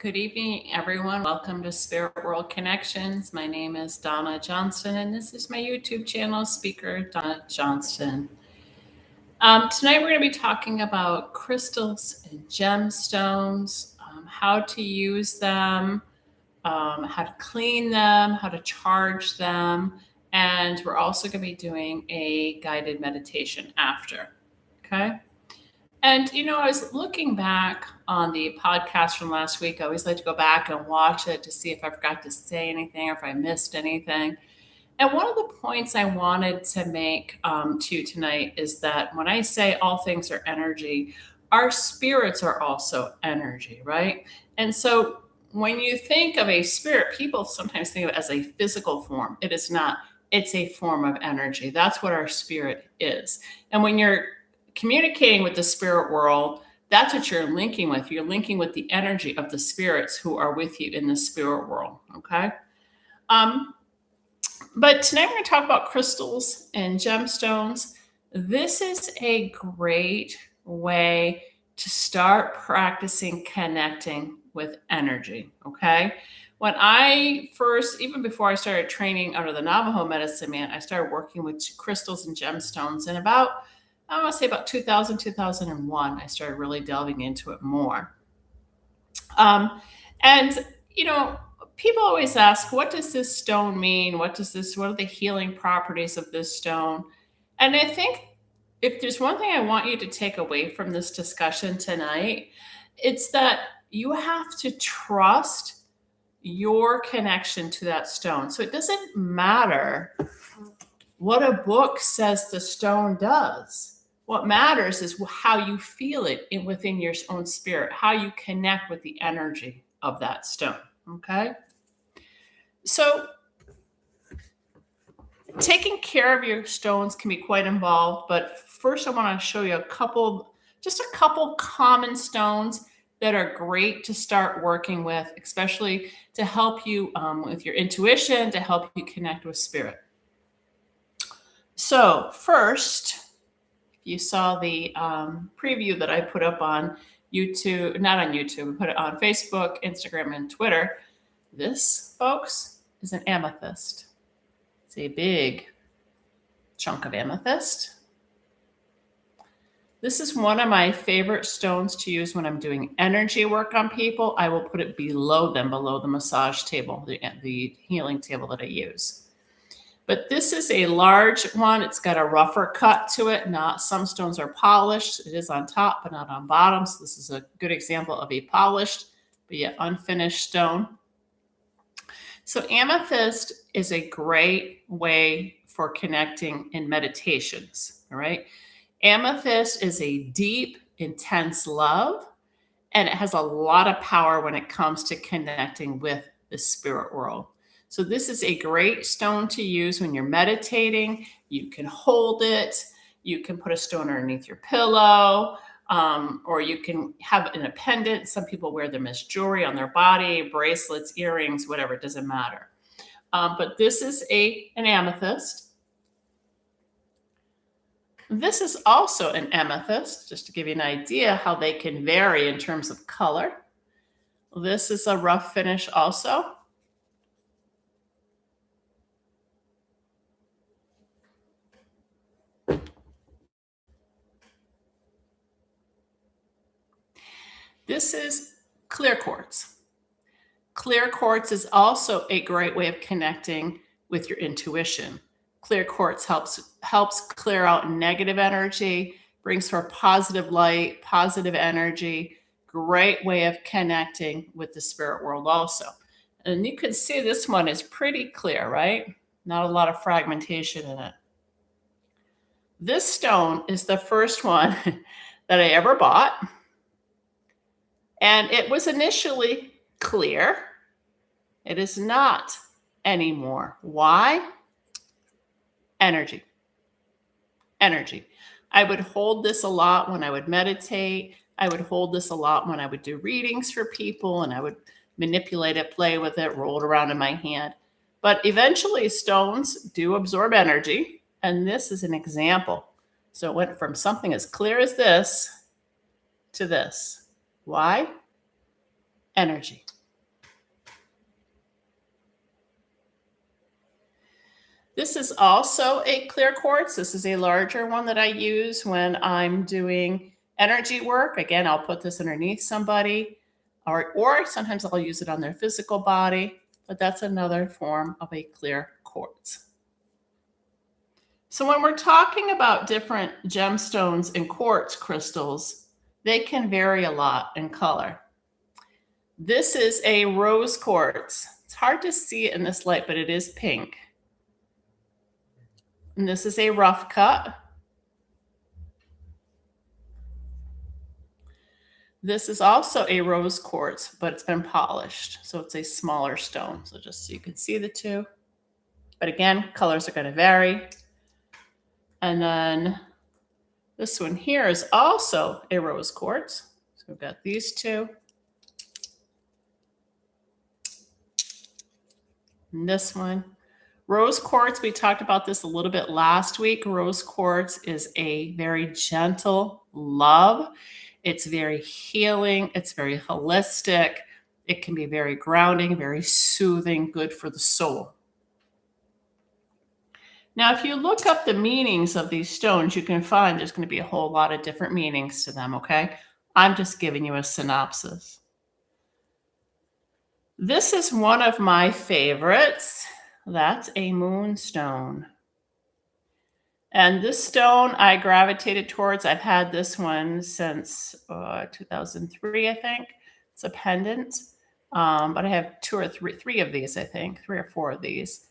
Good evening, everyone. Welcome to Spirit World Connections. My name is Donna Johnston, and this is my YouTube channel, Speaker Donna Johnston. Tonight, we're going to be talking about crystals and gemstones, how to use them, how to clean them, how to charge them, and we're also going to be doing a guided meditation after. Okay. And, I was looking back on the podcast from last week. I always like to go back and watch it to see if I forgot to say anything or if I missed anything. And one of the points I wanted to make to you tonight is that when I say all things are energy, our spirits are also energy, right? And so when you think of a spirit, people sometimes think of it as a physical form. It is not, it's a form of energy. That's what our spirit is. And when you're communicating with the spirit world, that's what you're linking with. You're linking with the energy of the spirits who are with you in the spirit world. Okay. But tonight we're going to talk about crystals and gemstones. This is a great way to start practicing connecting with energy. Okay. When I first, even before I started training under the Navajo medicine man, I started working with crystals and gemstones. And I want to say about 2000, 2001, I started really delving into it more. And, people always ask, what does this stone mean? What are the healing properties of this stone? And I think if there's one thing I want you to take away from this discussion tonight, it's that you have to trust your connection to that stone. So it doesn't matter what a book says the stone does. What matters is how you feel it within your own spirit, how you connect with the energy of that stone. Okay. So taking care of your stones can be quite involved, but first I want to show you a couple common stones that are great to start working with, especially to help you with your intuition, to help you connect with spirit. So first, you saw the preview that I put up on YouTube, not on YouTube, I put it on Facebook, Instagram, and Twitter. This, folks, is an amethyst. It's a big chunk of amethyst. This is one of my favorite stones to use when I'm doing energy work on people. I will put it below the massage table, the healing table that I use. But this is a large one. It's got a rougher cut to it. Not some stones are polished. It is on top, but not on bottom. So this is a good example of a polished, but yet unfinished stone. So amethyst is a great way for connecting in meditations. All right. Amethyst is a deep, intense love, and it has a lot of power when it comes to connecting with the spirit world. So this is a great stone to use when you're meditating. You can hold it. You can put a stone underneath your pillow, or you can have it in a pendant. Some people wear them as jewelry on their body, bracelets, earrings, whatever. It doesn't matter. But this is an amethyst. This is also an amethyst, just to give you an idea how they can vary in terms of color. This is a rough finish also. This is clear quartz. Clear quartz is also a great way of connecting with your intuition. Clear quartz helps clear out negative energy, brings forth positive light, positive energy. Great way of connecting with the spirit world also. And you can see this one is pretty clear, right? Not a lot of fragmentation in it. This stone is the first one that I ever bought. And it was initially clear. It is not anymore. Why? Energy. Energy. I would hold this a lot when I would meditate. I would hold this a lot when I would do readings for people, and I would manipulate it, play with it, roll it around in my hand. But eventually stones do absorb energy, and this is an example. So it went from something as clear as this to this. Why? energy. This is also a clear quartz. This is a larger one that I use when I'm doing energy work. Again, I'll put this underneath somebody, or sometimes I'll use it on their physical body, but that's another form of a clear quartz. So when we're talking about different gemstones and quartz crystals, they can vary a lot in color. This is a rose quartz. It's hard to see it in this light, but it is pink. And this is a rough cut. This is also a rose quartz, but it's been polished. So it's a smaller stone. So just so you can see the two. But again, colors are going to vary. And then this one here is also a rose quartz. So we've got these two. And this one. Rose quartz, we talked about this a little bit last week. Rose quartz is a very gentle love. It's very healing. It's very holistic. It can be very grounding, very soothing, good for the soul. Now, if you look up the meanings of these stones, you can find there's going to be a whole lot of different meanings to them, okay? I'm just giving you a synopsis. This is one of my favorites. That's a moonstone. And this stone I gravitated towards. I've had this one since 2003, I think. It's a pendant. But I have three of these, I think, 3 or 4 of these.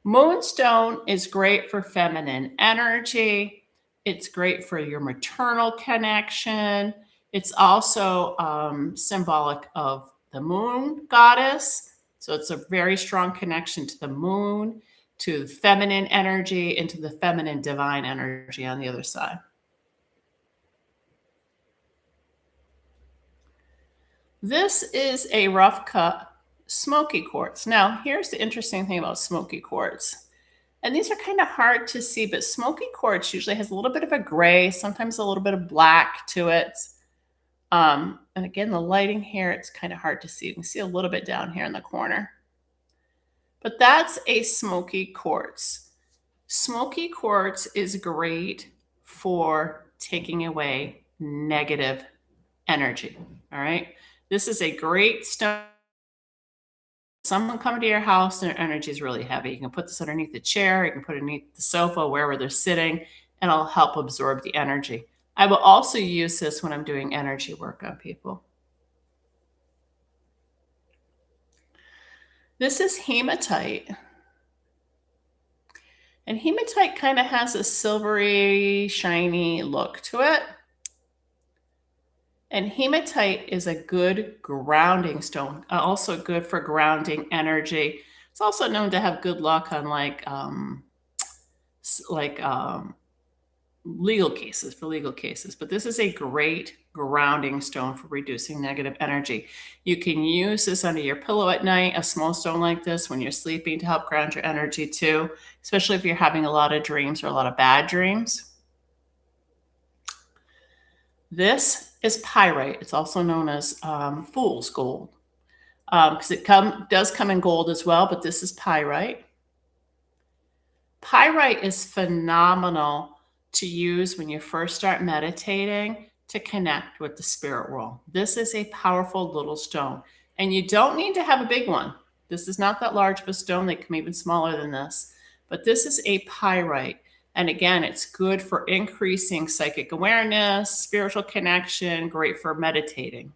Moonstone is great for feminine energy. It's great for your maternal connection. It's also symbolic of the moon goddess. So it's a very strong connection to the moon, to the feminine energy, and to the feminine divine energy on the other side. This is a rough cut smoky quartz. Now, here's the interesting thing about smoky quartz. And these are kind of hard to see, but smoky quartz usually has a little bit of a gray, sometimes a little bit of black to it. And again, the lighting here, it's kind of hard to see. You can see a little bit down here in the corner. But that's a smoky quartz. Smoky quartz is great for taking away negative energy. All right. This is a great stone. Someone coming to your house and their energy is really heavy. You can put this underneath the chair. You can put it underneath the sofa, wherever they're sitting, and it'll help absorb the energy. I will also use this when I'm doing energy work on people. This is hematite. And hematite kind of has a silvery, shiny look to it. And hematite is a good grounding stone, also good for grounding energy. It's also known to have good luck on legal cases, but this is a great grounding stone for reducing negative energy. You can use this under your pillow at night, a small stone like this when you're sleeping to help ground your energy too, especially if you're having a lot of dreams or a lot of bad dreams. This is pyrite. It's also known as fool's gold because it does come in gold as well, but this is pyrite. Pyrite is phenomenal to use when you first start meditating to connect with the spirit world. This is a powerful little stone, and you don't need to have a big one. This is not that large of a stone. They come even smaller than this, but this is a pyrite. And again, it's good for increasing psychic awareness, spiritual connection, great for meditating.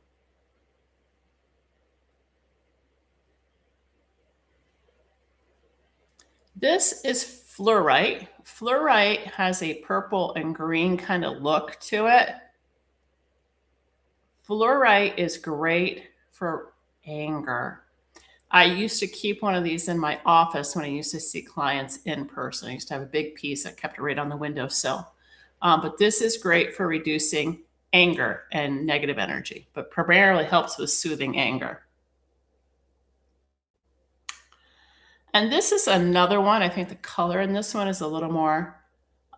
This is fluorite. Fluorite has a purple and green kind of look to it. Fluorite is great for anger. I used to keep one of these in my office when I used to see clients in person. I used to have a big piece. I kept it right on the windowsill. But this is great for reducing anger and negative energy, but primarily helps with soothing anger. And this is another one. I think the color in this one is a little more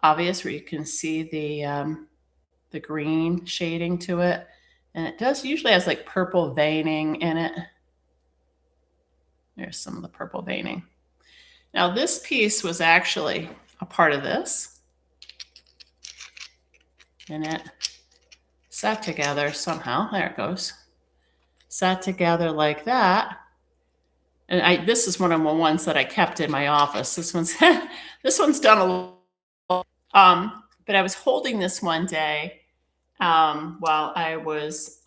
obvious, where you can see the green shading to it. And it does usually has like purple veining in it. There's some of the purple veining. Now this piece was actually a part of this. And it sat together somehow. There it goes. Sat together like that. And this is one of the ones that I kept in my office. This one's done a little. But I was holding this one day while I was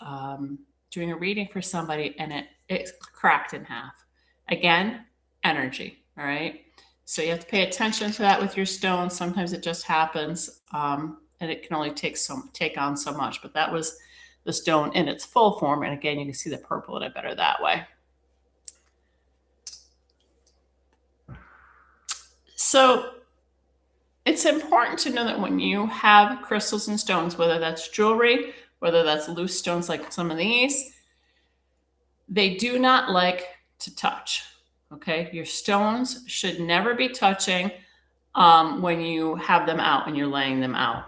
doing a reading for somebody, and it cracked in half. Again, energy. All right. So you have to pay attention to that with your stones. Sometimes it just happens, and it can only take on so much. But that was the stone in its full form. And again, you can see the purple in it better that way. So it's important to know that when you have crystals and stones, whether that's jewelry, whether that's loose stones like some of these, they do not like to touch. Okay, your stones should never be touching when you have them out and you're laying them out.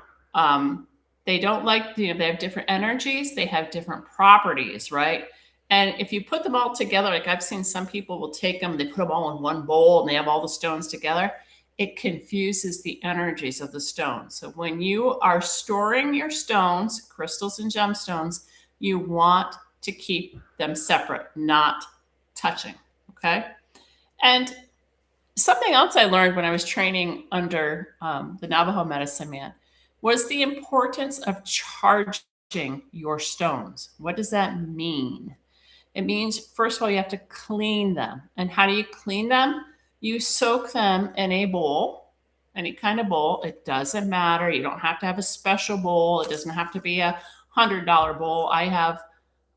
They don't like, they have different energies, they have different properties, right? And if you put them all together, like I've seen some people will take them, they put them all in one bowl and they have all the stones together. It confuses the energies of the stone. So when you are storing your stones, crystals and gemstones, you want to keep them separate, not touching, okay? And something else I learned when I was training under the Navajo medicine man was the importance of charging your stones. What does that mean? It means, first of all, you have to clean them. And how do you clean them? You soak them in a bowl, any kind of bowl. It doesn't matter. You don't have to have a special bowl. It doesn't have to be a $100 bowl. I have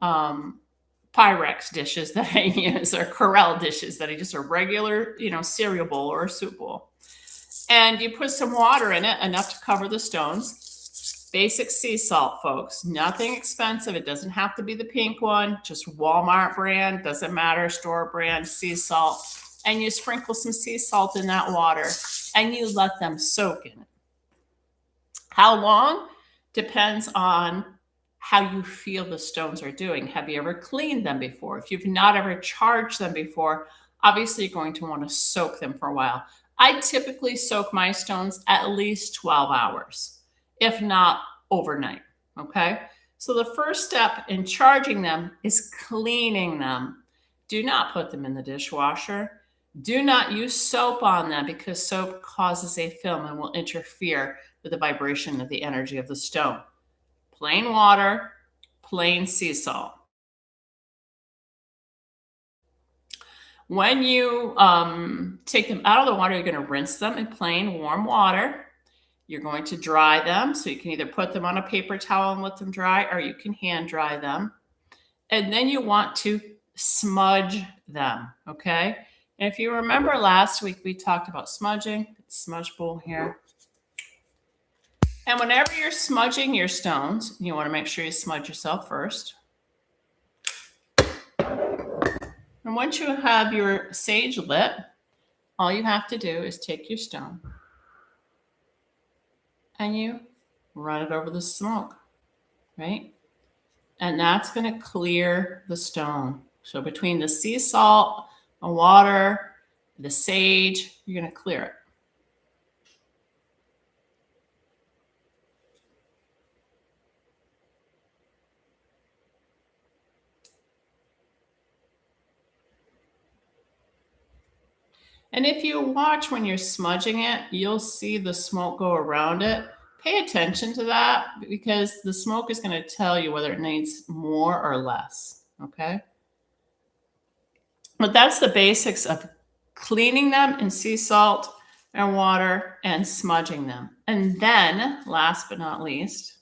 Pyrex dishes that I use, or Corelle dishes that I just a regular, cereal bowl or a soup bowl. And you put some water in it, enough to cover the stones. Basic sea salt, folks. Nothing expensive. It doesn't have to be the pink one. Just Walmart brand. Doesn't matter. Store brand sea salt. And you sprinkle some sea salt in that water and you let them soak in it. How long? Depends on how you feel the stones are doing. Have you ever cleaned them before? If you've not ever charged them before, obviously you're going to want to soak them for a while. I typically soak my stones at least 12 hours, if not overnight, okay? So the first step in charging them is cleaning them. Do not put them in the dishwasher. Do not use soap on them because soap causes a film and will interfere with the vibration of the energy of the stone. Plain water, plain sea salt. When you take them out of the water, you're going to rinse them in plain warm water. You're going to dry them. So you can either put them on a paper towel and let them dry, or you can hand dry them. And then you want to smudge them, okay? And if you remember last week, we talked about smudging. Smudge bowl here. And whenever you're smudging your stones, you want to make sure you smudge yourself first. And once you have your sage lit, all you have to do is take your stone and you run it over the smoke, right? And that's going to clear the stone. So between the sea salt, the water, the sage, you're going to clear it. And if you watch when you're smudging it, you'll see the smoke go around it. Pay attention to that because the smoke is going to tell you whether it needs more or less, okay? But that's the basics of cleaning them in sea salt and water and smudging them. And then, last but not least,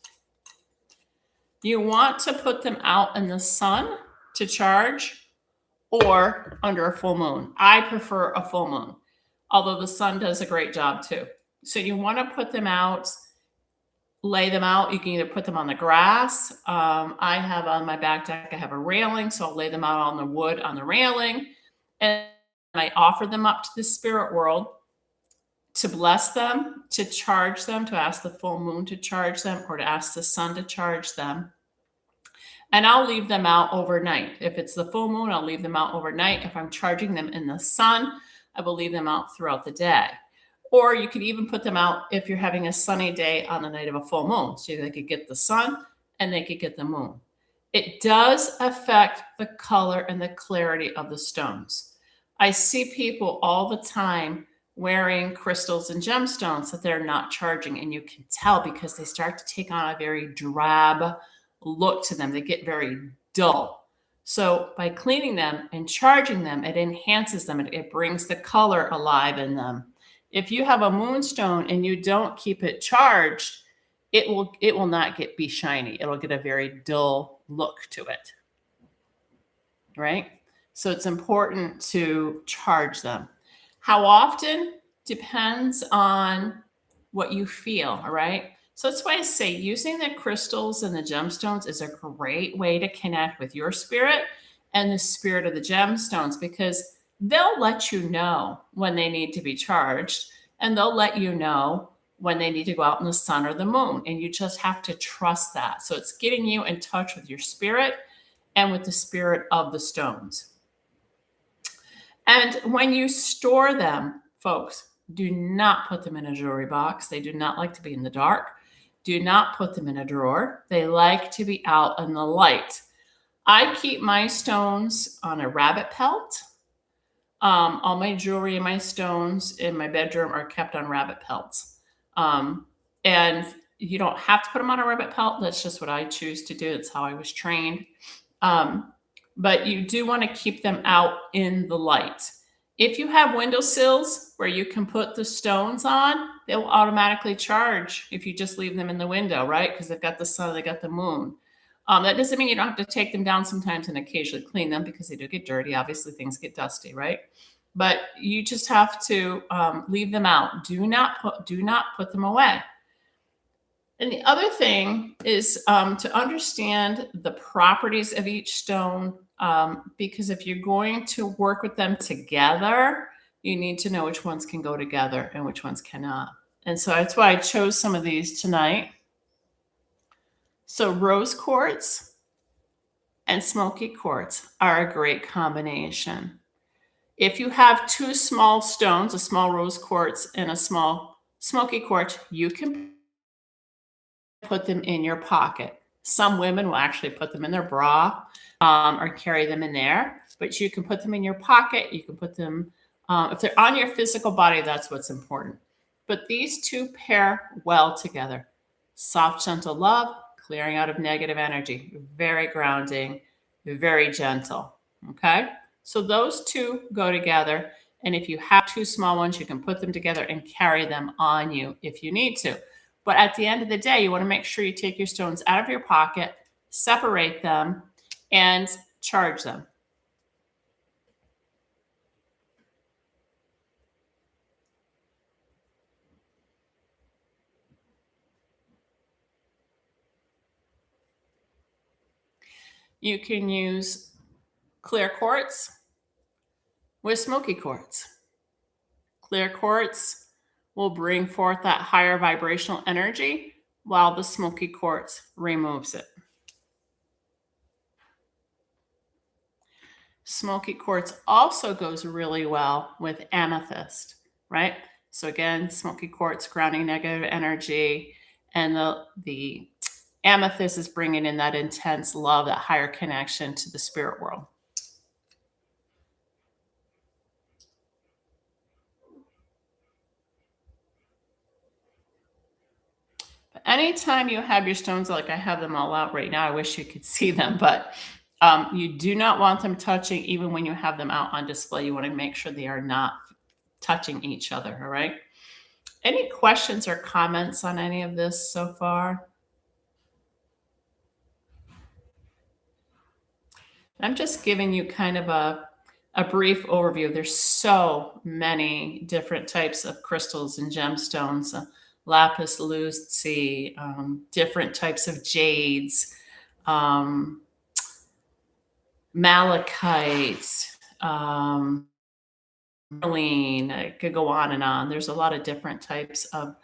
you want to put them out in the sun to charge or under a full moon. I prefer a full moon, although the sun does a great job too. So you want to put them out, lay them out. You can either put them on the grass. I have on my back deck, I have a railing, so I'll lay them out on the wood on the railing. And I offer them up to the spirit world to bless them, to charge them, to ask the full moon to charge them, or to ask the sun to charge them. And I'll leave them out overnight. If it's the full moon, I'll leave them out overnight. If I'm charging them in the sun, I will leave them out throughout the day. Or you could even put them out if you're having a sunny day on the night of a full moon. So they could get the sun and they could get the moon. It does affect the color and the clarity of the stones. I see people all the time wearing crystals and gemstones that they're not charging, and you can tell because they start to take on a very drab look to them. They get very dull. So by cleaning them and charging them, it enhances them. It brings the color alive in them. If you have a moonstone and you don't keep it charged, it will not be shiny. It'll get a very dull look to it. Right? So it's important to charge them. How often depends on what you feel, all right? So that's why I say using the crystals and the gemstones is a great way to connect with your spirit and the spirit of the gemstones, because they'll let you know when they need to be charged, and they'll let you know when they need to go out in the sun or the moon. And you just have to trust that. So it's getting you in touch with your spirit and with the spirit of the stones. And when you store them, folks, do not put them in a jewelry box. They do not like to be in the dark. Do not put them in a drawer. They like to be out in the light. I keep my stones on a rabbit pelt. All my jewelry and my stones in my bedroom are kept on rabbit pelts. And you don't have to put them on a rabbit pelt. That's just what I choose to do. It's how I was trained. But you do want to keep them out in the light. If you have windowsills where you can put the stones on, they will automatically charge if you just leave them in the window, right? Because they've got the sun, they got the moon. That doesn't mean you don't have to take them down sometimes and occasionally clean them, because they do get dirty. Obviously, things get dusty, right? But you just have to leave them out. Do not put them away. And the other thing is to understand the properties of each stone, because if you're going to work with them together, you need to know which ones can go together and which ones cannot. And so that's why I chose some of these tonight. So rose quartz and smoky quartz are a great combination. If you have two small stones, a small rose quartz and a small smoky quartz, you can put them in your pocket. Some women will actually put them in their bra or carry them in there, but you can put them in your pocket. You can put them, if they're on your physical body, that's what's important. But these two pair well together. Soft, gentle love, clearing out of negative energy, very grounding, very gentle. Okay? So those two go together. And if you have two small ones, you can put them together and carry them on you if you need to. But at the end of the day, you want to make sure you take your stones out of your pocket, separate them, and charge them. You can use clear quartz with smoky quartz. Clear quartz will bring forth that higher vibrational energy, while the smoky quartz removes it. Smoky quartz also goes really well with amethyst, right? So again, smoky quartz grounding negative energy, and the amethyst is bringing in that intense love, that higher connection to the spirit world. But anytime you have your stones, like I have them all out right now, I wish you could see them, but you do not want them touching even when you have them out on display. You want to make sure they are not touching each other, all right? Any questions or comments on any of this so far? I'm just giving you kind of a brief overview. There's so many different types of crystals and gemstones, lapis lazuli, different types of jades, malachite, marine. I could go on and on. There's a lot of different types of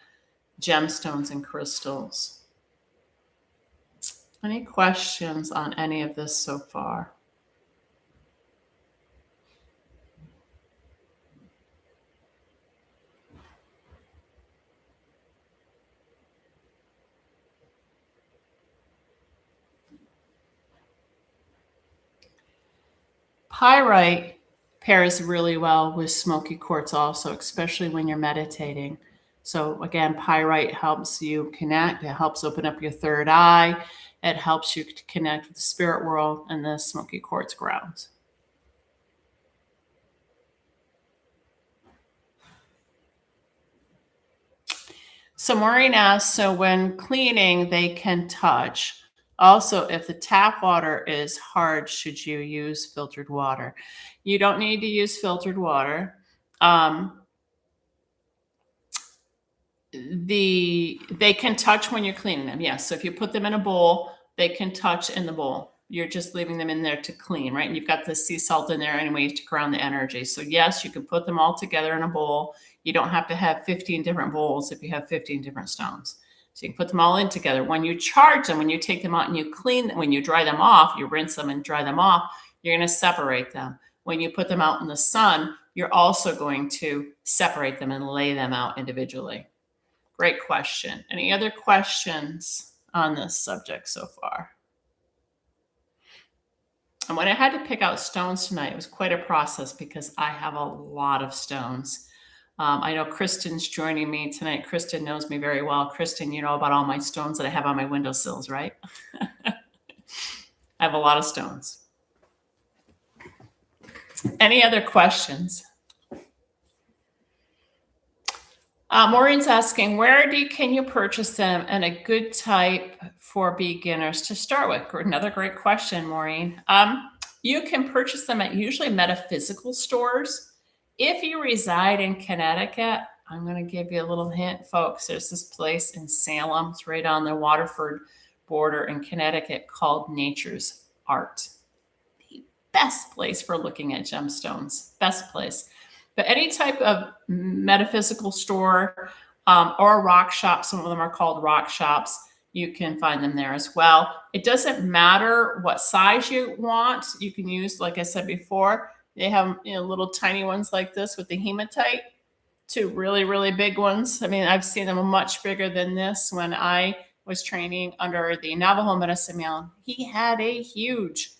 gemstones and crystals. Any questions on any of this so far? Pyrite pairs really well with smoky quartz also, especially when you're meditating. So again, pyrite helps you connect. It helps open up your third eye. It helps you to connect with the spirit world and the smoky quartz grounds. So Maureen asks, so when cleaning, they can touch. Also, if the tap water is hard, should you use filtered water? You don't need to use filtered water. They can touch when you're cleaning them. Yes. So if you put them in a bowl, they can touch in the bowl. You're just leaving them in there to clean, right? And you've got the sea salt in there anyway to ground the energy. So yes, you can put them all together in a bowl. You don't have to have 15 different bowls if you have 15 different stones. So you can put them all in together. When you charge them, when you take them out and you clean them, when you dry them off, you rinse them and dry them off, you're going to separate them. When you put them out in the sun, you're also going to separate them and lay them out individually. Great question. Any other questions on this subject so far? And when I had to pick out stones tonight, it was quite a process because I have a lot of stones. I know Kristen's joining me tonight. Kristen knows me very well. Kristen, you know about all my stones that I have on my windowsills, right? I have a lot of stones. Any other questions? Maureen's asking, can you purchase them and a good type for beginners to start with? Another great question, Maureen. You can purchase them at usually metaphysical stores. If you reside in Connecticut, I'm going to give you a little hint, folks. There's this place in Salem. It's right on the Waterford border in Connecticut called Nature's Art. The best place for looking at gemstones. Best place. But any type of metaphysical store or rock shop, some of them are called rock shops, you can find them there as well. It doesn't matter what size you want. You can use, like I said before, they have little tiny ones like this with the hematite to really, really big ones. I mean, I've seen them much bigger than this when I was training under the Navajo medicine man. He had a huge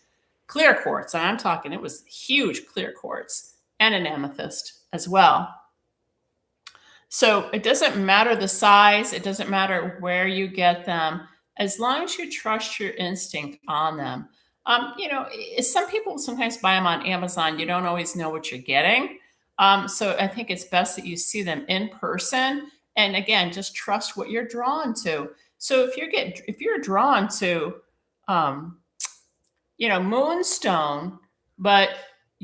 clear quartz. And I'm talking, it was huge clear quartz. And an amethyst as well. So it doesn't matter the size. It doesn't matter where you get them, as long as you trust your instinct on them. Some people sometimes buy them on Amazon. You don't always know what you're getting. So I think it's best that you see them in person. And again, just trust what you're drawn to. So if you're drawn to, moonstone, but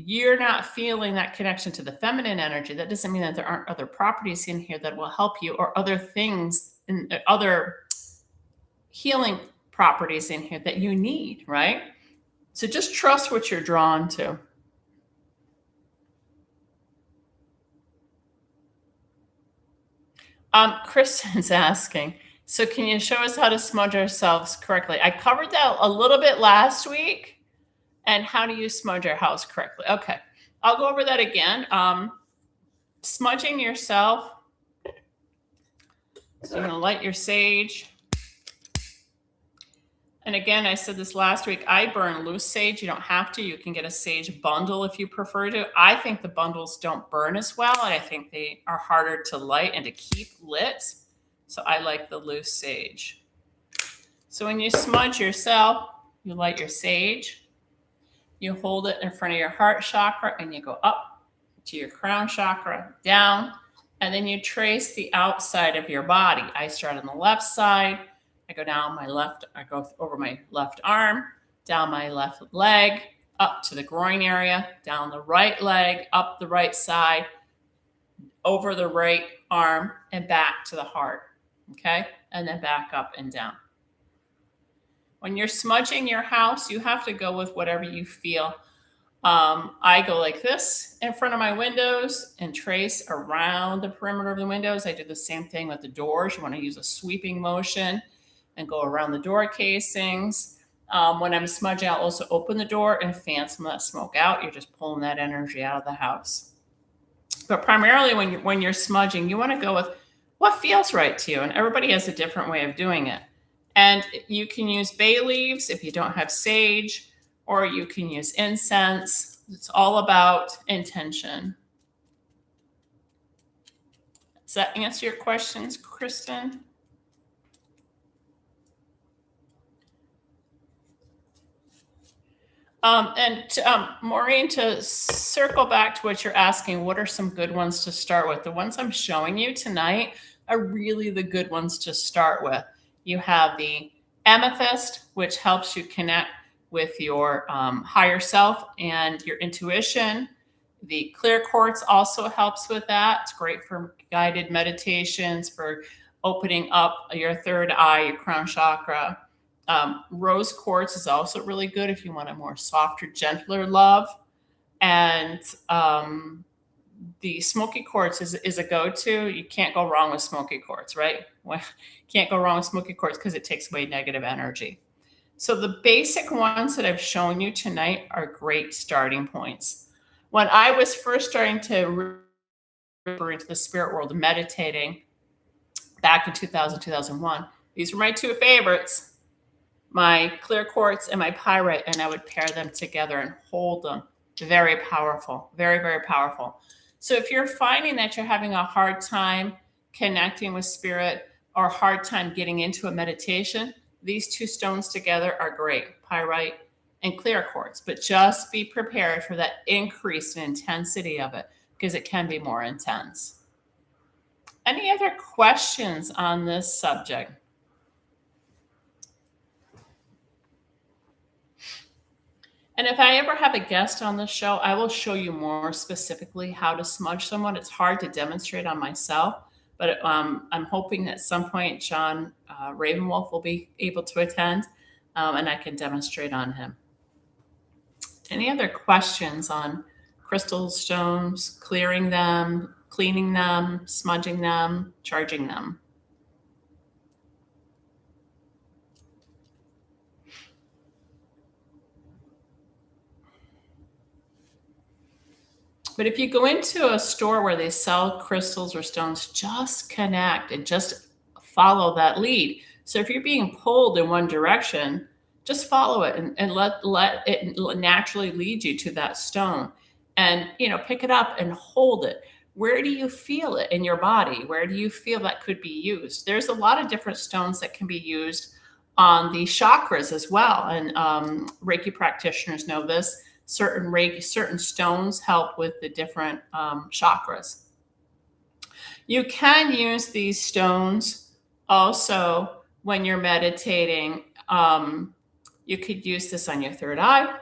you're not feeling that connection to the feminine energy, that doesn't mean that there aren't other properties in here that will help you, or other things and other healing properties in here that you need, right? So just trust what you're drawn to. Kristen's asking, so can you show us how to smudge ourselves correctly? I covered that a little bit last week. And how do you smudge your house correctly? Okay, I'll go over that again. Smudging yourself. So you're going to light your sage. And again, I said this last week, I burn loose sage. You don't have to. You can get a sage bundle if you prefer to. I think the bundles don't burn as well, and I think they are harder to light and to keep lit. So I like the loose sage. So when you smudge yourself, you light your sage. You hold it in front of your heart chakra and you go up to your crown chakra, down, and then you trace the outside of your body. I start on the left side. I go down I go over my left arm, down my left leg, up to the groin area, down the right leg, up the right side, over the right arm, and back to the heart. Okay? And then back up and down. When you're smudging your house, you have to go with whatever you feel. I go like this in front of my windows and trace around the perimeter of the windows. I do the same thing with the doors. You want to use a sweeping motion. and go around the door casings. When I'm smudging, I'll also open the door and fan some of that smoke out. You're just pulling that energy out of the house. But primarily when you're smudging, you want to go with what feels right to you. And everybody has a different way of doing it. And you can use bay leaves if you don't have sage, or you can use incense. It's all about intention. Does that answer your questions, Kristen? Maureen, to circle back to what you're asking, what are some good ones to start with? The ones I'm showing you tonight are really the good ones to start with. You have the amethyst, which helps you connect with your higher self and your intuition. The clear quartz also helps with that. It's great for guided meditations, for opening up your third eye, your crown chakra. Rose quartz is also really good if you want a more softer, gentler love. And the smoky quartz is a go-to. You can't go wrong with smoky quartz, right? Well, can't go wrong with smoky quartz because it takes away negative energy. So the basic ones that I've shown you tonight are great starting points. When I was first starting to into the spirit world, meditating back in 2000, 2001, these were my two favorites, my clear quartz and my pyrite, and I would pair them together and hold them. Very powerful, very, very powerful. So if you're finding that you're having a hard time connecting with spirit or a hard time getting into a meditation, these two stones together are great, pyrite and clear quartz. But just be prepared for that increase in intensity of it, because it can be more intense. Any other questions on this subject? And if I ever have a guest on the show, I will show you more specifically how to smudge someone. It's hard to demonstrate on myself, but I'm hoping at some point John Ravenwolf will be able to attend, and I can demonstrate on him. Any other questions on crystal stones, clearing them, cleaning them, smudging them, charging them? But if you go into a store where they sell crystals or stones, just connect and just follow that lead. So if you're being pulled in one direction, just follow it and let it naturally lead you to that stone. And pick it up and hold it. Where do you feel it in your body? Where do you feel that could be used? There's a lot of different stones that can be used on the chakras as well. And Reiki practitioners know this. Certain stones help with the different chakras. You can use these stones also when you're meditating. You could use this on your third eye.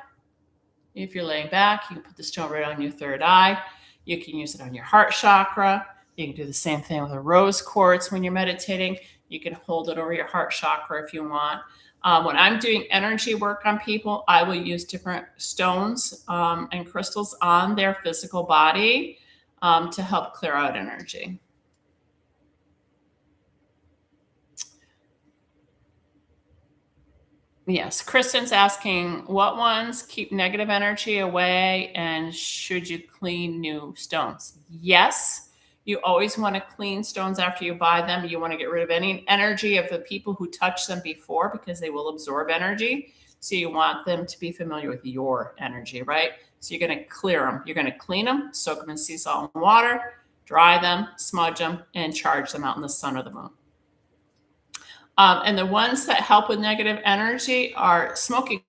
If you're laying back, you can put the stone right on your third eye. You can use it on your heart chakra. You can do the same thing with a rose quartz when you're meditating. You can hold it over your heart chakra if you want. When I'm doing energy work on people, I will use different stones and crystals on their physical body to help clear out energy. Yes, Kristen's asking, what ones keep negative energy away, and should you clean new stones? Yes, you always want to clean stones after you buy them. You want to get rid of any energy of the people who touched them before, because they will absorb energy. So you want them to be familiar with your energy, right? So you're going to clear them. You're going to clean them, soak them in sea salt and water, dry them, smudge them, and charge them out in the sun or the moon. And the ones that help with negative energy are smoky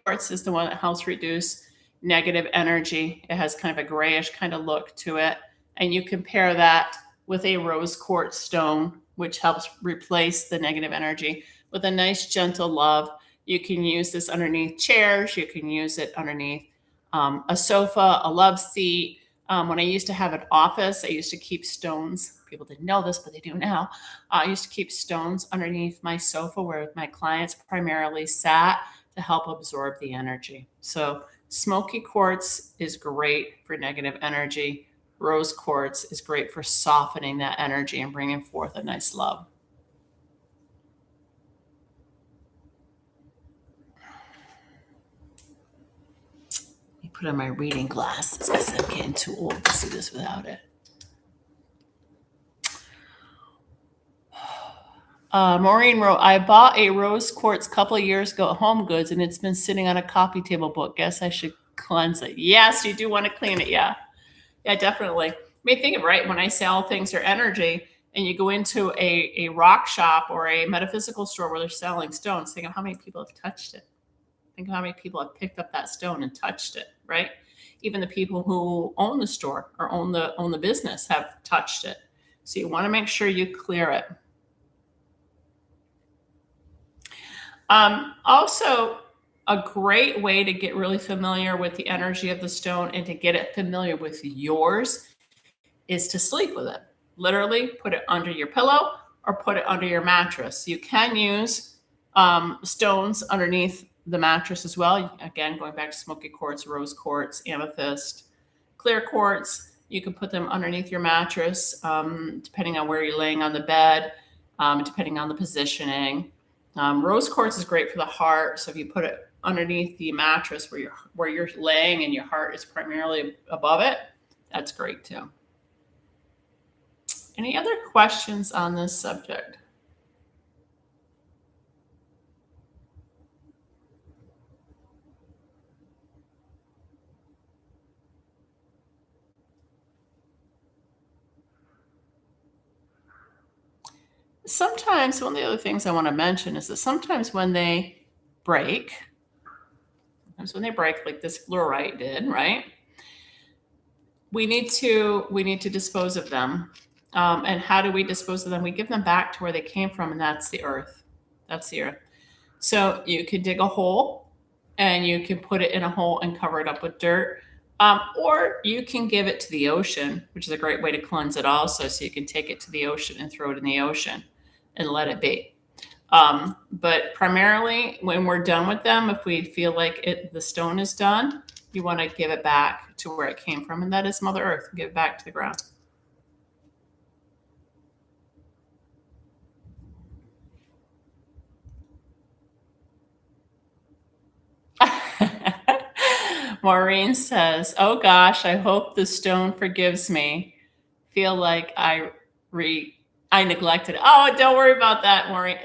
quartz is the one that helps reduce negative energy. It has kind of a grayish kind of look to it. And you compare that with a rose quartz stone, which helps replace the negative energy with a nice, gentle love. You can use this underneath chairs. You can use it underneath a sofa, a love seat. When I used to have an office, I used to keep stones. People didn't know this, but they do now. I used to keep stones underneath my sofa where my clients primarily sat to help absorb the energy. So smoky quartz is great for negative energy. Rose quartz is great for softening that energy and bringing forth a nice love. put on my reading glasses because I'm getting too old to see this without it. Maureen wrote, I bought a rose quartz a couple of years ago at Home Goods, and it's been sitting on a coffee table book. Guess I should cleanse it. Yes, you do want to clean it. Yeah, definitely. I mean, think of right when I say all things are energy, and you go into a rock shop or a metaphysical store where they're selling stones, think of how many people have touched it. Think of how many people have picked up that stone and touched it, right? Even the people who own the store or own the business have touched it. So you want to make sure you clear it. Also, a great way to get really familiar with the energy of the stone and to get it familiar with yours is to sleep with it. Literally put it under your pillow or put it under your mattress. You can use stones underneath the mattress as well. Again, going back to smoky quartz, rose quartz, amethyst, clear quartz. You can put them underneath your mattress, depending on where you're laying on the bed, depending on the positioning. Rose quartz is great for the heart. So if you put it underneath the mattress where you're laying and your heart is primarily above it, that's great too. Any other questions on this subject? Sometimes one of the other things I want to mention is that sometimes when they break, like this fluorite did, right? We need to dispose of them. And how do we dispose of them? We give them back to where they came from, and that's the earth. That's the earth. So you could dig a hole and you can put it in a hole and cover it up with dirt. Or you can give it to the ocean, which is a great way to cleanse it also. So you can take it to the ocean and throw it in the ocean and let it be. But primarily when we're done with them, if we feel like the stone is done, you want to give it back to where it came from. And that is Mother Earth. Give it back to the ground. Maureen says, oh gosh, I hope the stone forgives me. Feel like I neglected it. Oh, don't worry about that, Maureen.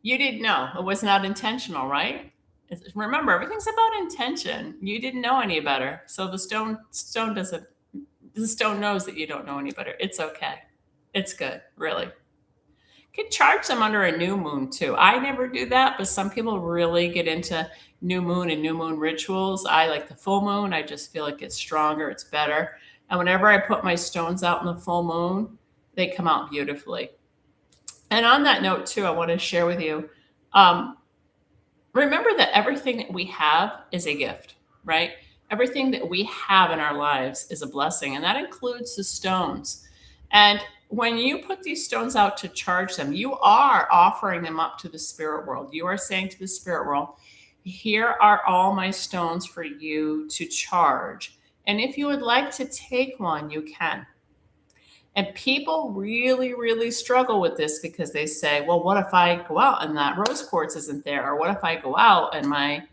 You didn't know. It was not intentional, right? Remember, everything's about intention. You didn't know any better. So the stone knows that you don't know any better. It's okay. It's good, really. Could charge them under a new moon too. I never do that, but some people really get into new moon and new moon rituals. I like the full moon. I just feel like it's stronger, it's better. And whenever I put my stones out in the full moon, they come out beautifully. And on that note too, I want to share with you, remember that everything that we have is a gift, right? Everything that we have in our lives is a blessing, and that includes the stones. And when you put these stones out to charge them, you are offering them up to the spirit world. You are saying to the spirit world, here are all my stones for you to charge. And if you would like to take one, you can. And people really, really struggle with this because they say, well, what if I go out and that rose quartz isn't there? Or what if I go out and my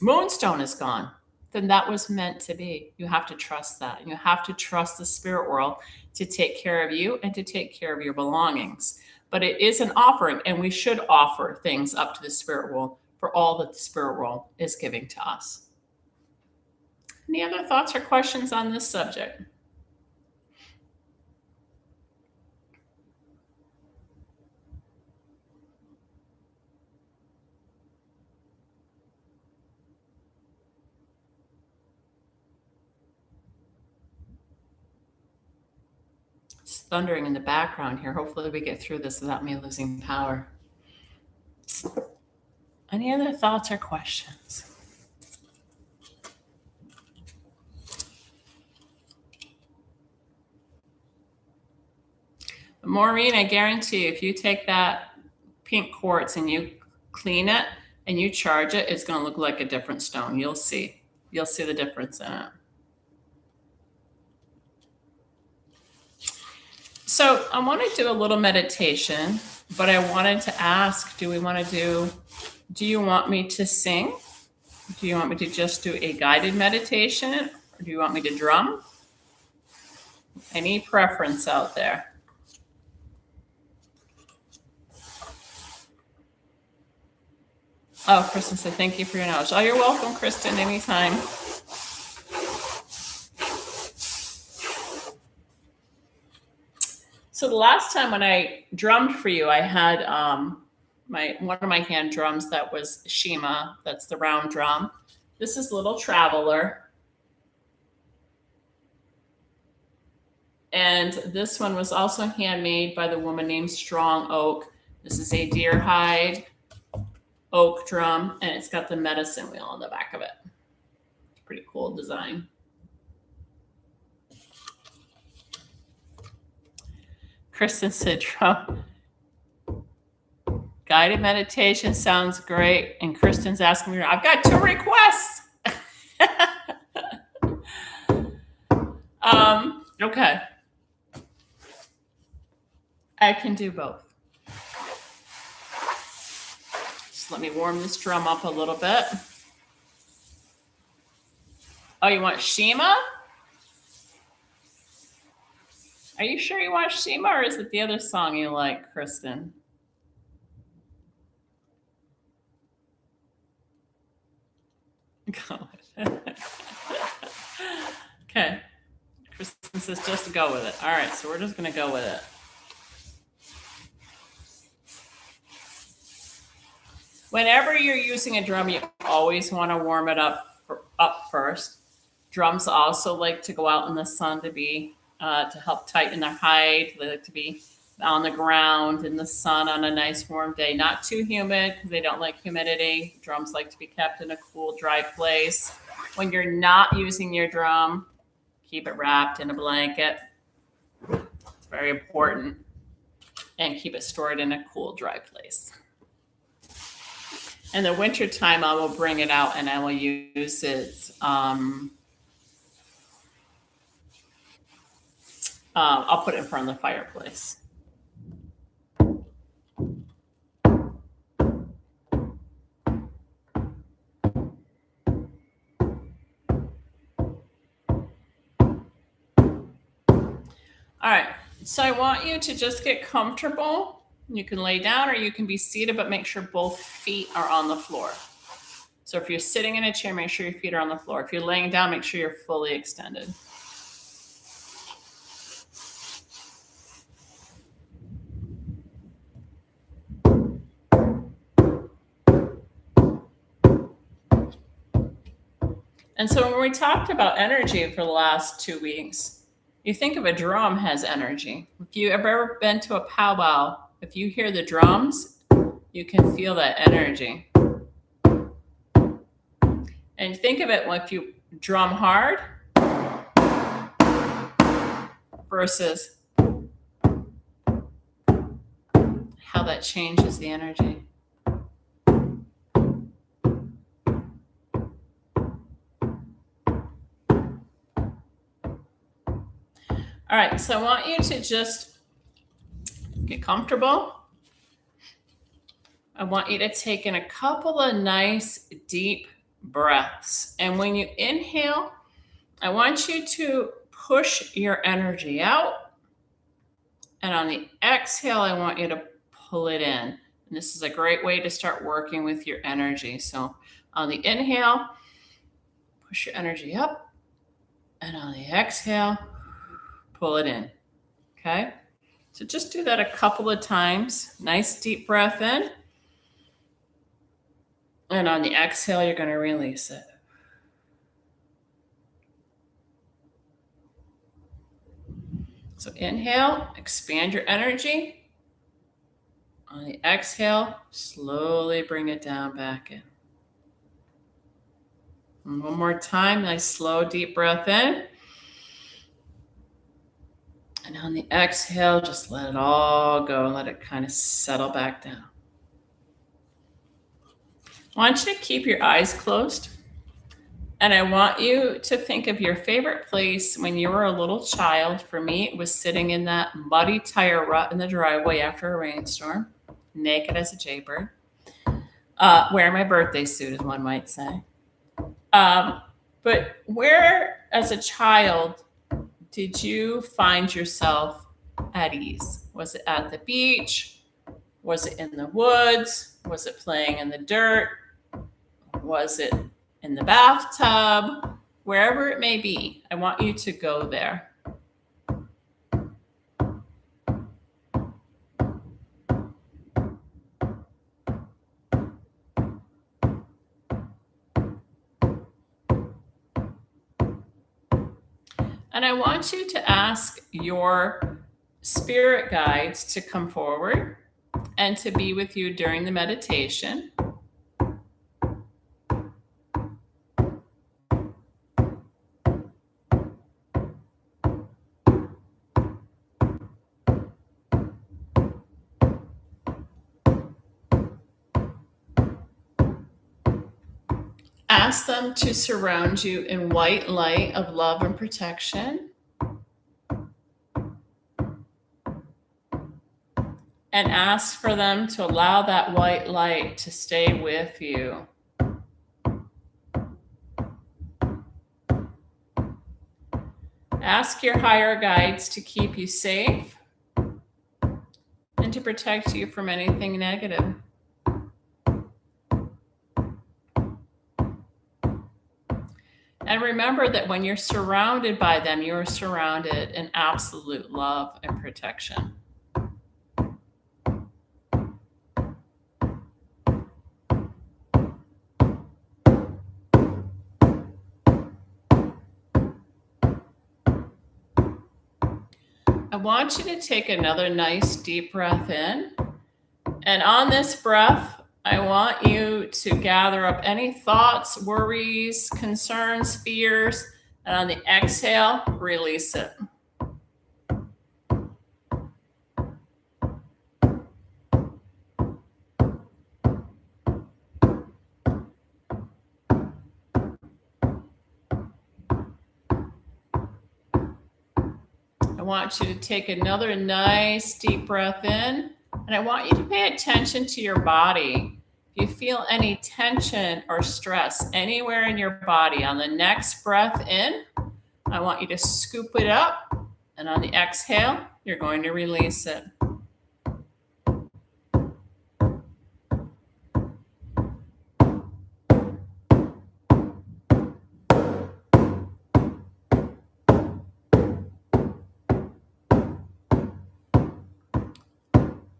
moonstone is gone? Then that was meant to be. You have to trust that. You have to trust the spirit world to take care of you and to take care of your belongings. But it is an offering, and we should offer things up to the spirit world for all that the spirit world is giving to us. Any other thoughts or questions on this subject? It's thundering in the background here. Hopefully we get through this without me losing power. Any other thoughts or questions? Maureen, I guarantee if you take that pink quartz and you clean it and you charge it, it's going to look like a different stone. You'll see. You'll see the difference in it. So I want to do a little meditation, but I wanted to ask, do you want me to sing? Do you want me to just do a guided meditation, or do you want me to drum? Any preference out there? Oh, Kristen said, thank you for your knowledge. Oh, you're welcome, Kristen, anytime. So the last time when I drummed for you, I had one of my hand drums that was Shima. That's the round drum. This is Little Traveler. And this one was also handmade by the woman named Strong Oak. This is a deer hide oak drum, and it's got the medicine wheel on the back of it. Pretty cool design. Kristen said, drum. Guided meditation sounds great. And Kristen's asking me, I've got 2 requests. Okay. I can do both. Just let me warm this drum up a little bit. Oh, you want Shima? Are you sure you want Shima, or is it the other song you like, Kristen? Go with it. Okay. Kristen says just go with it. All right, so we're just going to go with it. Whenever you're using a drum, you always want to warm it up first. Drums also like to go out in the sun to help tighten their hide. They like to be on the ground in the sun on a nice warm day. Not too humid because they don't like humidity. Drums like to be kept in a cool, dry place. When you're not using your drum, keep it wrapped in a blanket. It's very important. And keep it stored in a cool, dry place. In the wintertime, I will bring it out and I will use it. I'll put it in front of the fireplace. All right, so I want you to just get comfortable. You can lay down or you can be seated, but make sure both feet are on the floor. So if you're sitting in a chair, make sure your feet are on the floor. If you're laying down, make sure you're fully extended. And so when we talked about energy for the last 2 weeks, you think of a drum has energy. If you have ever been to a powwow, if you hear the drums, you can feel that energy. And think of it if you drum hard versus how that changes the energy. All right, so I want you to just get comfortable. I want you to take in a couple of nice deep breaths. And when you inhale, I want you to push your energy out. And on the exhale, I want you to pull it in. And this is a great way to start working with your energy. So on the inhale, push your energy up. And on the exhale, pull it in. Okay? So just do that a couple of times. Nice deep breath in. And on the exhale, you're going to release it. So inhale, expand your energy. On the exhale, slowly bring it down back in. And one more time, nice slow deep breath in. And on the exhale, just let it all go. Let it kind of settle back down. I want you to keep your eyes closed. And I want you to think of your favorite place when you were a little child. For me, it was sitting in that muddy tire rut in the driveway after a rainstorm, naked as a jaybird, wearing my birthday suit, as one might say. But where, as a child, did you find yourself at ease? Was it at the beach? Was it in the woods? Was it playing in the dirt? Was it in the bathtub? Wherever it may be, I want you to go there. And I want you to ask your spirit guides to come forward and to be with you during the meditation. Ask them to surround you in white light of love and protection. And ask for them to allow that white light to stay with you. Ask your higher guides to keep you safe and to protect you from anything negative. And remember that when you're surrounded by them, you're surrounded in absolute love and protection. I want you to take another nice deep breath in. And on this breath, I want you to gather up any thoughts, worries, concerns, fears, and on the exhale, release it. I want you to take another nice deep breath in. And I want you to pay attention to your body. If you feel any tension or stress anywhere in your body, on the next breath in, I want you to scoop it up. And on the exhale, you're going to release it.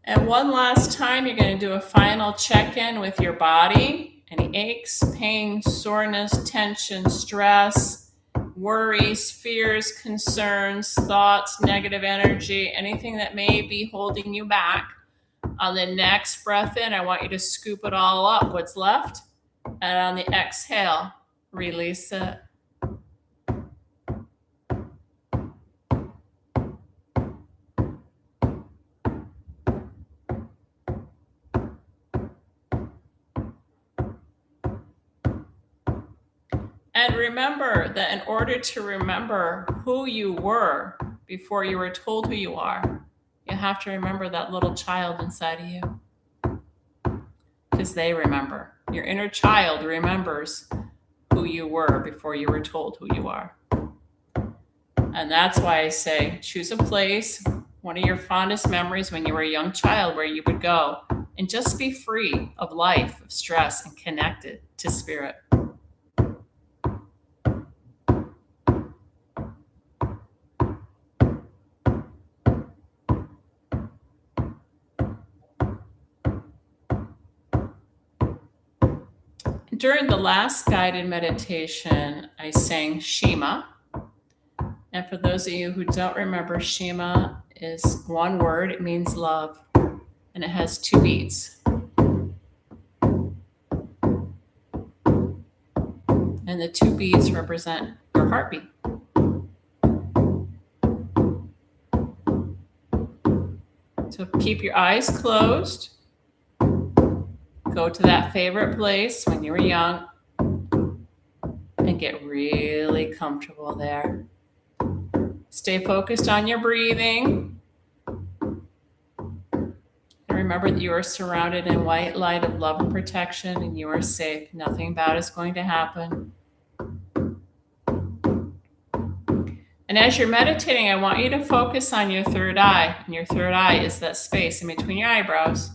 And one last time, you're going to do a final check-in with your body. Any aches, pain, soreness, tension, stress, worries, fears, concerns, thoughts, negative energy, anything that may be holding you back. On the next breath in, I want you to scoop it all up, what's left. And on the exhale, release it. And remember that in order to remember who you were before you were told who you are, you have to remember that little child inside of you. Because they remember. Your inner child remembers who you were before you were told who you are. And that's why I say, choose a place, one of your fondest memories when you were a young child, where you would go and just be free of life, of stress, and connected to spirit. During the last guided meditation, I sang Shema. And for those of you who don't remember, Shema is one word. It means love. And it has 2 beats. And the 2 beats represent your heartbeat. So keep your eyes closed. Go to that favorite place when you were young and get really comfortable there. Stay focused on your breathing. And remember that you are surrounded in white light of love and protection, and you are safe. Nothing bad is going to happen. And as you're meditating, I want you to focus on your third eye. And your third eye is that space in between your eyebrows.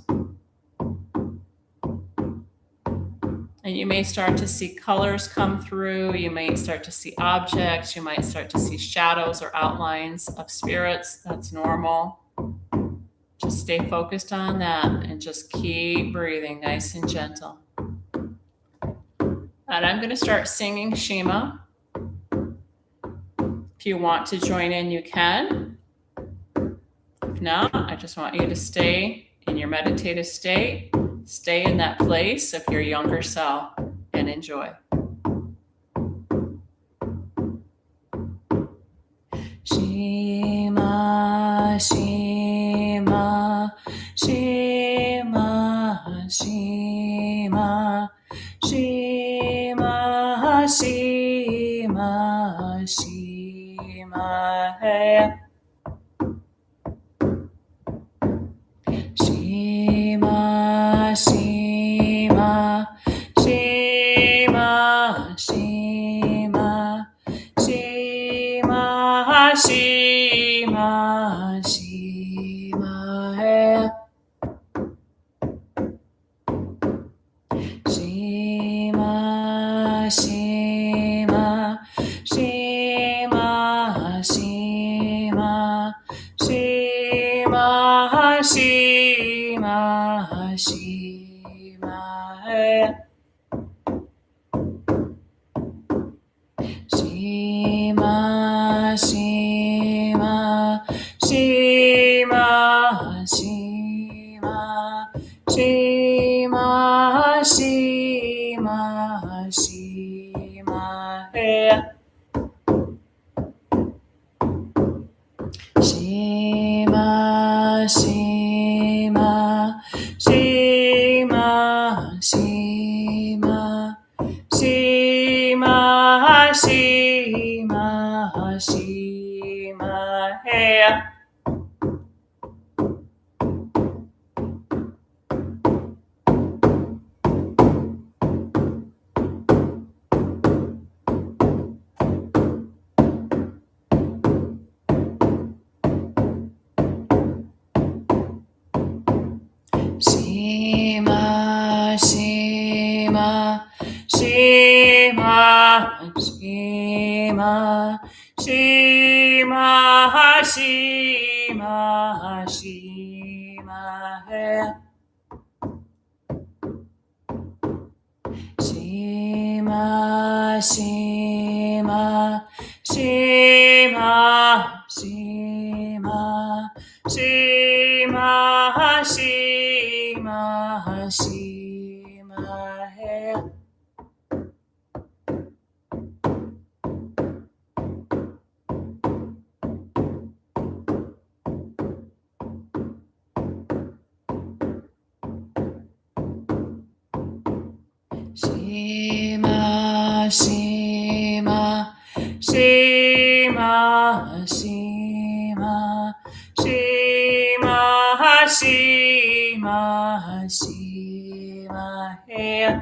And you may start to see colors come through. You may start to see objects. You might start to see shadows or outlines of spirits. That's normal. Just stay focused on that and just keep breathing nice and gentle. And I'm going to start singing Shema. If you want to join in, you can. If not, I just want you to stay in your meditative state. Stay in that place of your younger self and enjoy. Shema, Shema, Shema, Shema, Shema, Shema, Shema, hey. Shema, Shema, Shema, Shema, Shema, Shema, Shema, hey. Shema, Shema, Shema, Shema, Shema, Shema, Shema, hey. Shema, Shema, Shema, Shema, Shema, Shema, Shema, hey. Shema, Shema, Shema, Shema, Shema, Shema, Shema, hey. Shema, Shema, Shema, Shema, Shema, Shema, Shema, hey. Shema, Shema, Shema, Shema, Shema, Shema, Shema, hey. Shema, Shema, Shema, Shema, Shema, Shema, Shema, hey.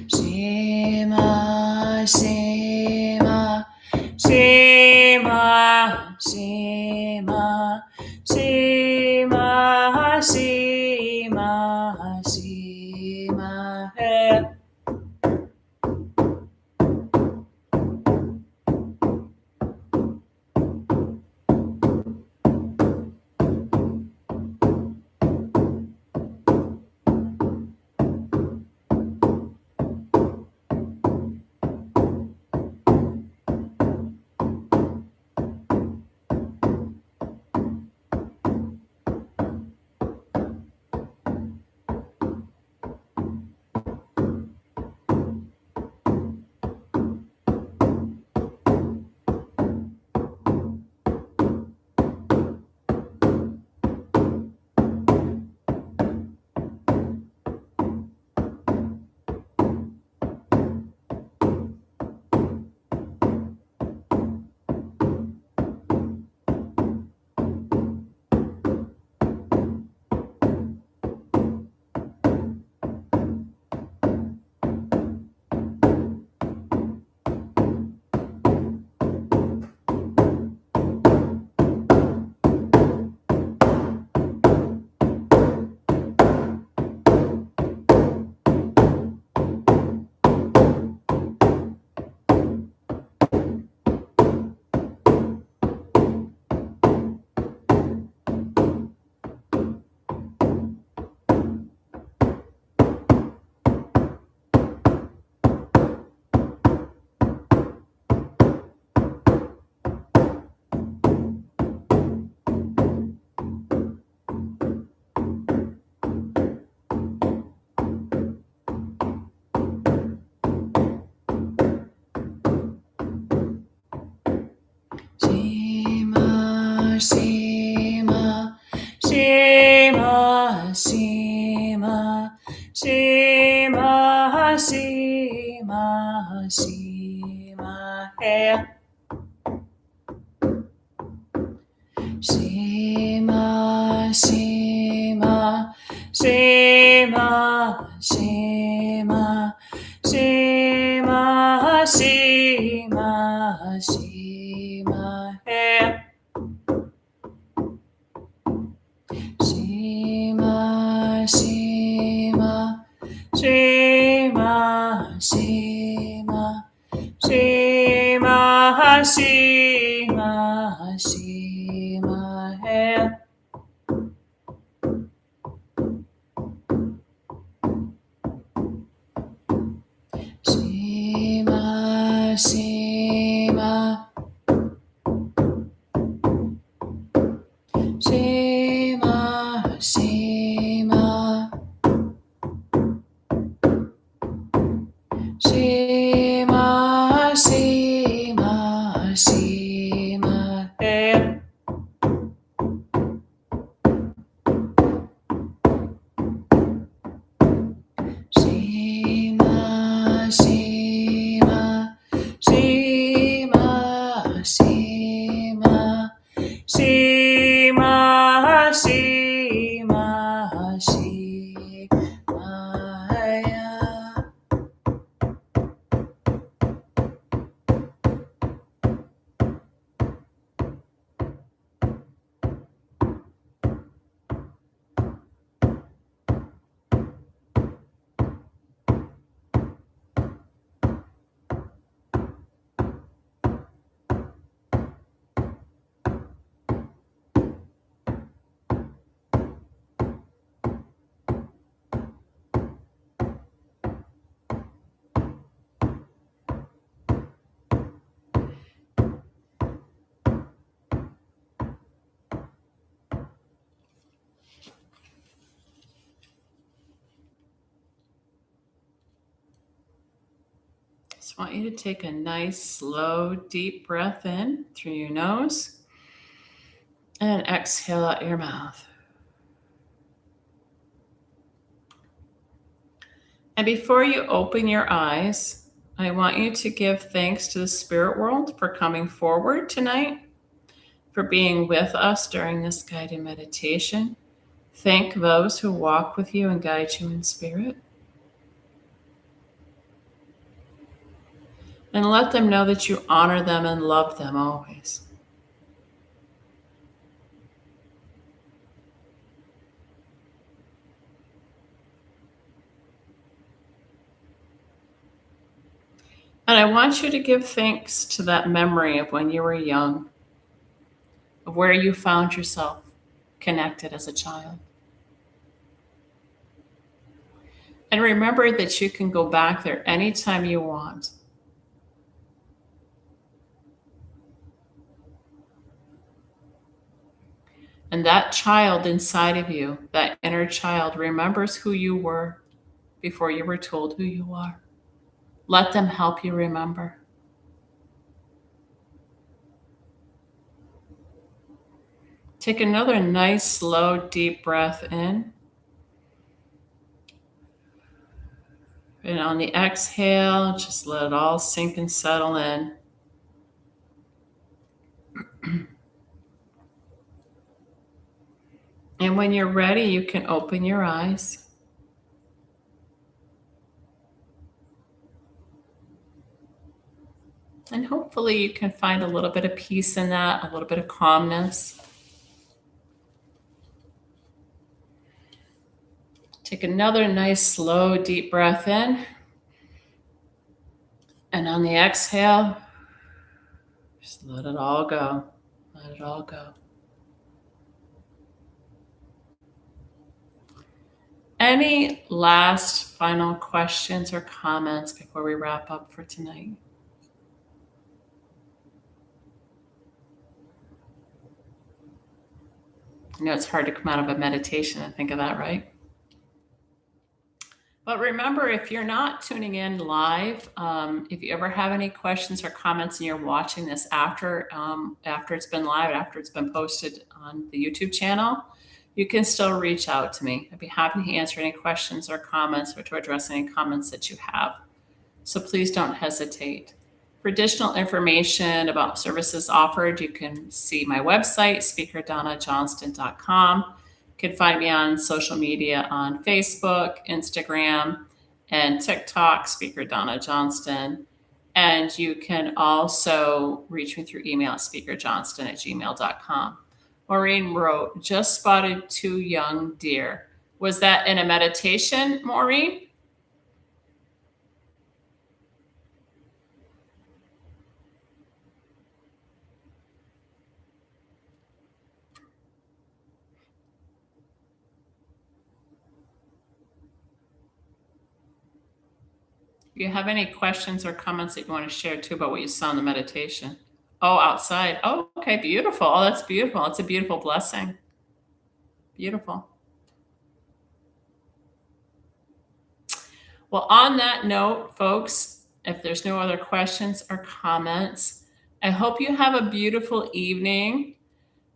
Shema, Shema, Shema, Shema, Shema, Shema, Shema, hey. Shima, Shima, Shima, Shima, Shima, Shima, Shima, hey. Shima, Shima, Shima, Shima, Shima, Shima, Shima, hey. Shima, Shima, Shima, Shima, Shima, Shima, Shima, hey. Shima, Shima, Shima, Shima, Shima, Shima, Shima, hey. Shima, Shima, Shima, Shima, Shima, Shima, Shima, Just want you to take a nice, slow, deep breath in through your nose and exhale out your mouth. And before you open your eyes, I want you to give thanks to the spirit world for coming forward tonight, for being with us during this guided meditation. Thank those who walk with you and guide you in spirit. And let them know that you honor them and love them always. And I want you to give thanks to that memory of when you were young, of where you found yourself connected as a child. And remember that you can go back there anytime you want. And that child inside of you, that inner child, remembers who you were before you were told who you are. Let them help you remember. Take another nice, slow, deep breath in. And on the exhale, just let it all sink and settle in. And when you're ready, you can open your eyes. And hopefully you can find a little bit of peace in that, a little bit of calmness. Take another nice, slow, deep breath in. And on the exhale, just let it all go. Let it all go. Any last final questions or comments before we wrap up for tonight? I know it's hard to come out of a meditation and think of that, right? But remember, if you're not tuning in live, if you ever have any questions or comments and you're watching this after it's been live, after it's been posted on the YouTube channel, you can still reach out to me. I'd be happy to answer any questions or comments or to address any comments that you have. So please don't hesitate. For additional information about services offered, you can see my website, speakerdonnajohnston.com. You can find me on social media on Facebook, Instagram, and TikTok, Speaker Donna Johnston. And you can also reach me through email at speakerjohnston@gmail.com. Maureen wrote, just spotted 2 young deer. Was that in a meditation, Maureen? If you have any questions or comments that you want to share too about what you saw in the meditation. Oh, outside. Oh, okay, beautiful. Oh, that's beautiful. It's a beautiful blessing. Beautiful. Well, on that note, folks, if there's no other questions or comments, I hope you have a beautiful evening.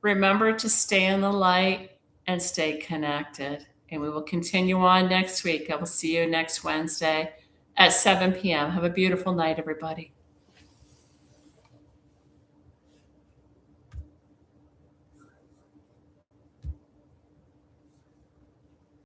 Remember to stay in the light and stay connected. And we will continue on next week. I will see you next Wednesday at 7 p.m. Have a beautiful night, everybody.